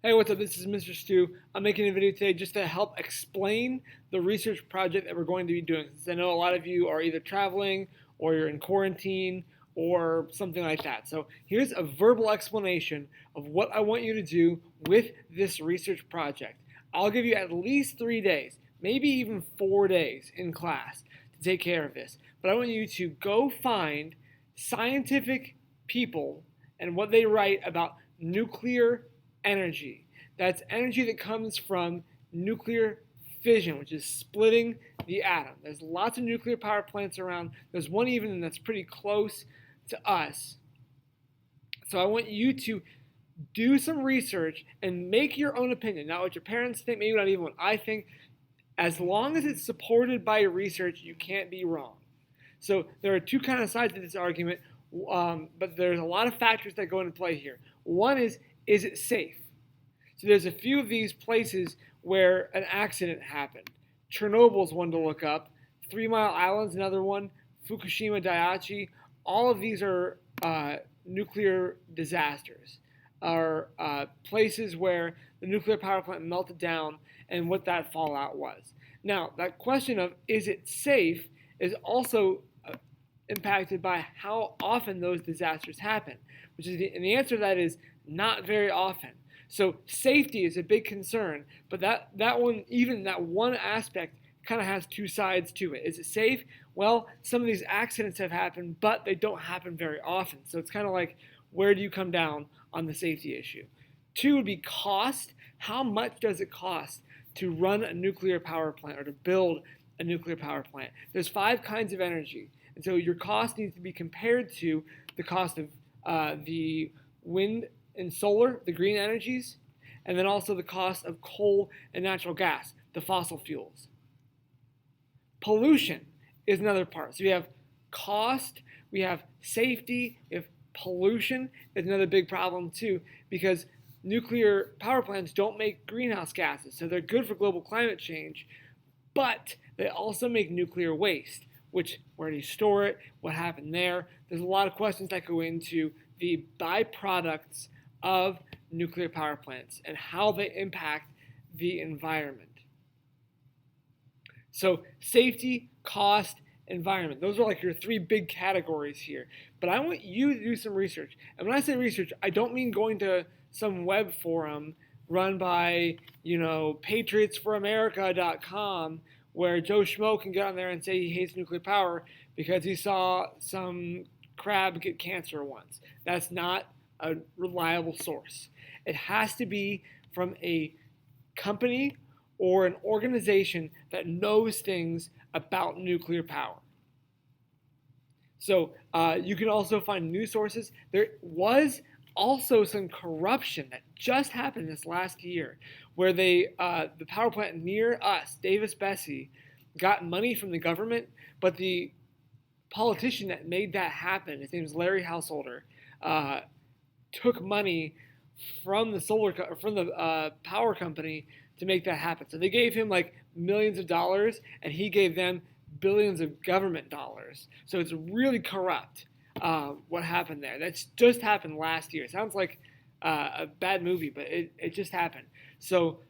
Hey, what's up? This is Mr. Stu. I'm making a video today just to help explain the research project that we're going to be doing. Since I know a lot of you are either traveling or you're in quarantine or something like that. So here's a verbal explanation of what I want you to do with this research project. I'll give you at least 3 days, maybe even 4 days in class to take care of this. But I want you to go find scientific people and what they write about nuclear energy. That's energy that comes from nuclear fission, which is splitting the atom. There's lots of nuclear power plants around. There's one even that's pretty close to us. So I want you to do some research and make your own opinion. Not what your parents think, maybe not even what I think. As long as it's supported by research, you can't be wrong. So there are two kind of sides to this argument, but there's a lot of factors that go into play here. One is it safe? So there's a few of these places where an accident happened. Chernobyl's one to look up. 3 Mile Island's another one. Fukushima Daiichi. All of these are nuclear disasters, are places where the nuclear power plant melted down and what that fallout was. Now, that question of is it safe is also impacted by how often those disasters happen, and the answer to that is not very often. So safety is a big concern, but that one aspect kind of has two sides to it. Is it safe? Well, some of these accidents have happened, but they don't happen very often. So it's kind of like, where do you come down on the safety issue? Two would be cost. How much does it cost to run a nuclear power plant or to build a nuclear power plant? There's 5 kinds of energy, and so your cost needs to be compared to the cost of the wind and solar, the green energies, and then also the cost of coal and natural gas, the fossil fuels. Pollution is another part. So we have cost, we have safety, we have pollution is another big problem too, because nuclear power plants don't make greenhouse gases, so they're good for global climate change, but they also make nuclear waste, which, where do you store it, what happened there? There's a lot of questions that go into the byproducts of nuclear power plants and how they impact the environment. So safety, cost, environment. Those are like your 3 big categories here. But I want you to do some research. And when I say research, I don't mean going to some web forum run by, patriotsforamerica.com where Joe Schmo can get on there and say he hates nuclear power because he saw some crab get cancer once. That's not a reliable source. It has to be from a company or an organization that knows things about nuclear power. So you can also find news sources. There was also some corruption that just happened this last year where the power plant near us, Davis-Besse, got money from the government, but the politician that made that happen, his name is Larry Householder, took money from the power company to make that happen. So they gave him like millions of dollars, and he gave them billions of government dollars. So it's really corrupt what happened there. That's just happened last year. It sounds like a bad movie, but it just happened. So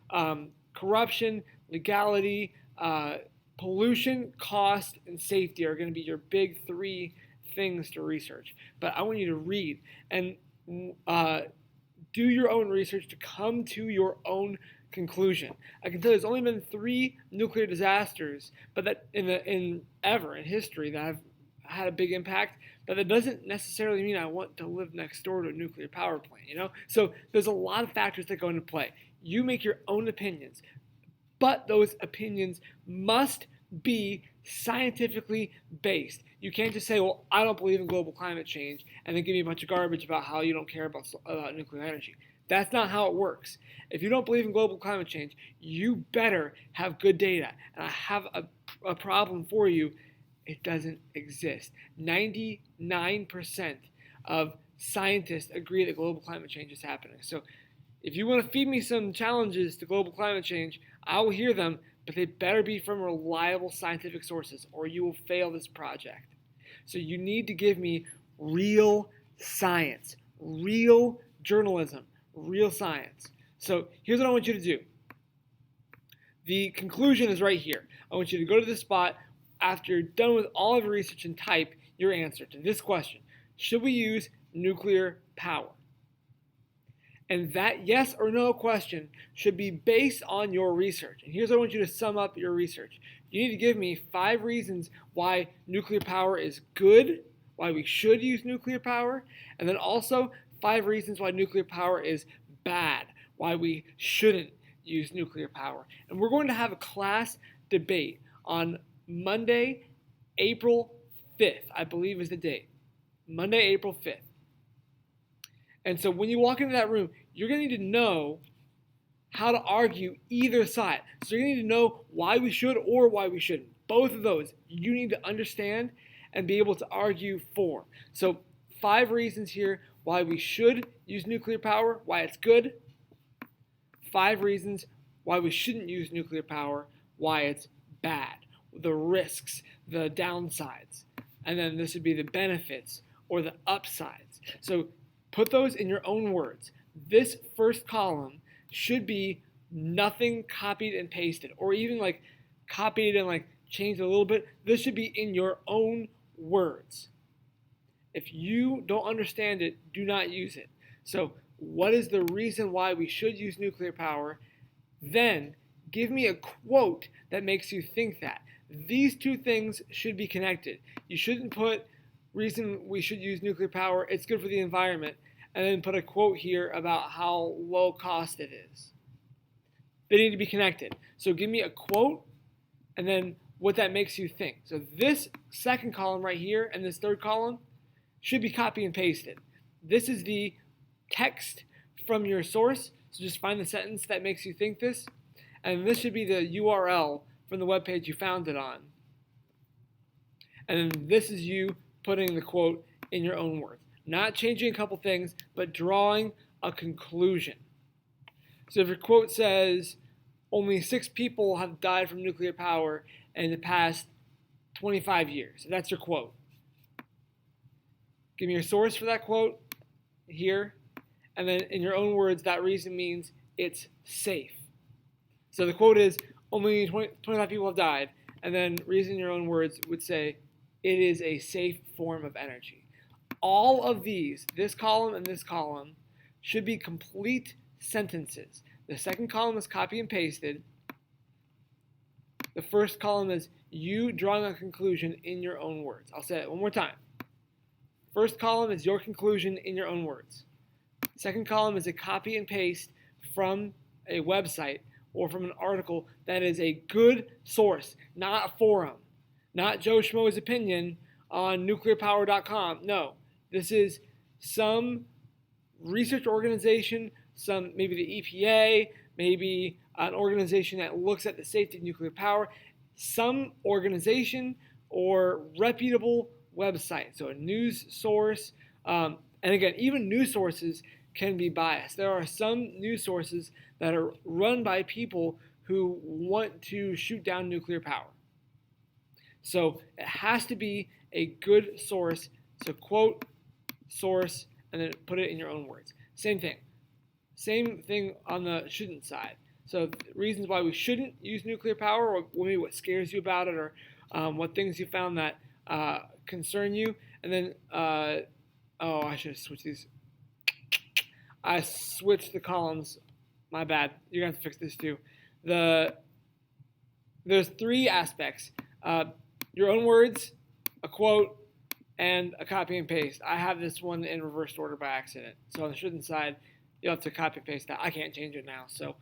corruption, legality, pollution, cost, and safety are going to be your big 3 things to research. But I want you to read and do your own research to come to your own conclusion. I can tell you there's only been 3 nuclear disasters, but that in history that have had a big impact. But that doesn't necessarily mean I want to live next door to a nuclear power plant. So there's a lot of factors that go into play. You make your own opinions, but those opinions must be scientifically based. You can't just say, well, I don't believe in global climate change, and then give me a bunch of garbage about how you don't care about nuclear energy. That's not how it works. If you don't believe in global climate change, you better have good data. And I have a problem for you. It doesn't exist. 99% of scientists agree that global climate change is happening. So if you want to feed me some challenges to global climate change, I will hear them, but they better be from reliable scientific sources or you will fail this project. So you need to give me real science, real journalism, real science. So here's what I want you to do. The conclusion is right here. I want you to go to this spot after you're done with all of your research and type your answer to this question. Should we use nuclear power? And that yes or no question should be based on your research. And here's what I want you to sum up your research. You need to give me 5 reasons why nuclear power is good, why we should use nuclear power, and then also 5 reasons why nuclear power is bad, why we shouldn't use nuclear power. And we're going to have a class debate on Monday, April 5th, I believe is the date. Monday, April 5th. And so when you walk into that room, you're going to need to know how to argue either side. So you're going to need to know why we should or why we shouldn't. Both of those you need to understand and be able to argue for. So 5 reasons here why we should use nuclear power, why it's good. 5 reasons why we shouldn't use nuclear power, why it's bad. The risks, the downsides. And then this would be the benefits or the upsides. So put those in your own words. This first column should be nothing copied and pasted, or even like copied and like changed a little bit. This should be in your own words. If you don't understand it, do not use it. So what is the reason why we should use nuclear power? Then give me a quote that makes you think that. These 2 things should be connected. You shouldn't put reason we should use nuclear power, it's good for the environment, and then put a quote here about how low cost it is. They need to be connected. So give me a quote and then what that makes you think. So this second column right here and this third column should be copy and pasted. This is the text from your source, so just find the sentence that makes you think this, and this should be the URL from the web page you found it on. And then this is you putting the quote in your own words. Not changing a couple things, but drawing a conclusion. So if your quote says, only 6 people have died from nuclear power in the past 25 years, that's your quote. Give me your source for that quote here, and then in your own words, that reason means it's safe. So the quote is, only 25 people have died, and then reason in your own words would say, it is a safe form of energy. All of these, this column and this column, should be complete sentences. The second column is copy and pasted. The first column is you drawing a conclusion in your own words. I'll say it one more time. First column is your conclusion in your own words. Second column is a copy and paste from a website or from an article that is a good source, not a forum, not Joe Schmo's opinion on nuclearpower.com. No, this is some research organization, maybe the EPA, maybe an organization that looks at the safety of nuclear power, some organization or reputable website, so a news source. And again, even news sources can be biased. There are some news sources that are run by people who want to shoot down nuclear power. So it has to be a good source. So quote, source, and then put it in your own words. Same thing. Same thing on the shouldn't side. So reasons why we shouldn't use nuclear power, or maybe what scares you about it, or what things you found that concern you. And then, I should have switched these. I switched the columns. My bad. You're going to have to fix this too. There's 3 aspects. Your own words, a quote, and a copy and paste. I have this one in reverse order by accident. So on the shouldn't side, you'll have to copy and paste that. I can't change it now. So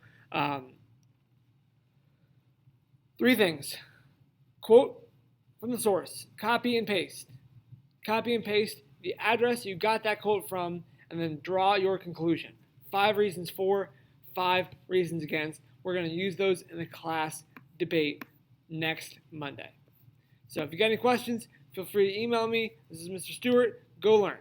3 things. Quote from the source. Copy and paste. Copy and paste the address you got that quote from, and then draw your conclusion. 5 reasons for, 5 reasons against. We're going to use those in the class debate next Monday. So if you got any questions, feel free to email me. This is Mr. Stewart. Go learn.